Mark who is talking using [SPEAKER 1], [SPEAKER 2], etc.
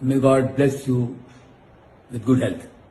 [SPEAKER 1] may God bless you with good health.